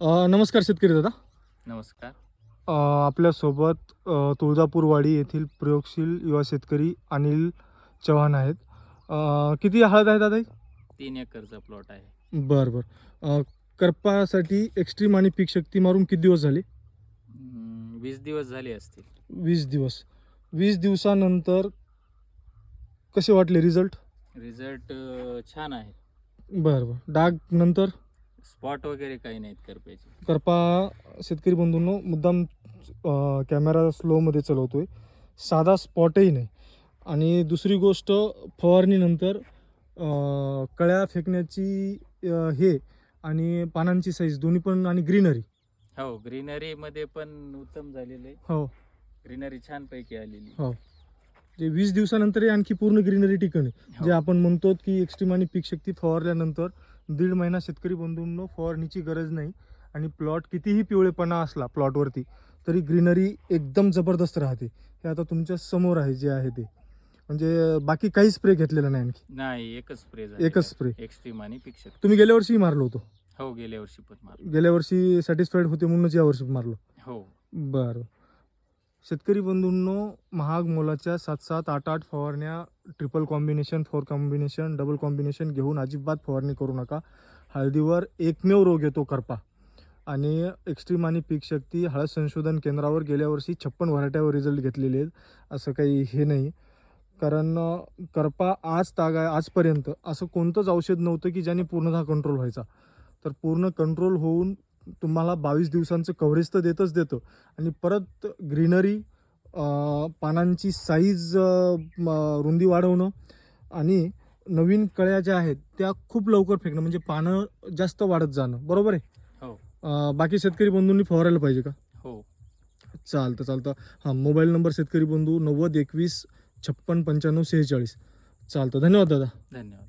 नमस्कार शेतकरी दादा. नमस्कार. आपल्यासोबत तुळजापूरवाडी येथील प्रयोगशील युवा शेतकरी अनिल चव्हाण आहेत. किती हळद आहे दादा? 3 एकरचा प्लॉट आहे. बरं बरं. करपासाठी एक्स्ट्रीम आणि पीक शक्ती मारून किती दिवस झाले? 20 दिवस झाले असतील. 20 दिवस. 20 दिवसानंतर कसे वाटले रिझल्ट? रिझल्ट छान आहे. बरं बरं. डाग नंतर स्पॉट वगैरे काही नाहीत करप्याचे. करपा शेतकरी बंधूंनो मुद्दाम कॅमेरा स्लोमध्ये चलवतोय, साधा स्पॉटही नाही. आणि दुसरी गोष्ट फवारणीनंतर कळ्या फेकण्याची हे आणि पानांची साईज दोन्ही पण आणि ग्रीनरी. हो, ग्रीनरीमध्ये पण उत्तम झालेलं आहे. हो ग्रीनरी छानपैकी आलेली. हो. ते 20 दिवसानंतरही आणखी पूर्ण ग्रीनरी टिकणे हो. जे आपण म्हणतो की एक्स्ट्रीम आणि पीक शक्ती फवारल्यानंतर 1.5 महिना शेतकरी बंधूंनो फवारणीची गरज नाही. आणि प्लॉट कितीही पिवळेपणा असला प्लॉटवरती तरी ग्रीनरी एकदम जबरदस्त राहते. हे आता तुमच्या समोर आहे जे आहे ते, म्हणजे बाकी काही स्प्रे घेतलेला नाही आणखी. नाही, एकच स्प्रे झाला. एकच स्प्रे. एक्स्ट्रीम आणि पिक्चर. तुम्ही गेल्या वर्षी मारलो होतो? हो, गेल्या वर्षी पण मारलं. गेल्या वर्षी सॅटिस्फाईड होते म्हणूनच या वर्षी मारलो? हो. बरं. शेतकरी बंधूंनो, महाग मोलाच्या 7-7, 8-8 फवारण्या, triple combination, 4 combination, double combination घेऊन अजिबात फवारणी करू नका. हळदीवर एकमेव रोग येतो करपा. आणि एक्स्ट्रीम आणि पीक शक्ती हळद संशोधन केंद्रावर गेल्या वर्षी 56 व्हरायट्यावर रिझल्ट घेतलेले आहेत. असं काही हे नाही, कारण करपा आजपर्यंत असं कोणतंच औषध नव्हतं की ज्याने पूर्णतः कंट्रोल व्हायचा. तर पूर्ण कंट्रोल होऊन तुम्हाला 22 दिवसांचं कव्हरेज तर देतं आणि परत ग्रीनरी, पानांची साईज, रुंदी वाढवणं आणि नवीन कळ्या ज्या आहेत त्या खूप लवकर फेकणं, म्हणजे पानं जास्त वाढत जाणं. बरोबर आहे? हो. बाकी शेतकरी बंधूंनी फवारायला पाहिजे का? हो. चालतं. हां, मोबाईल नंबर शेतकरी बंधू 90 21 56 95 46. चालतं. धन्यवाद दादा. धन्यवाद.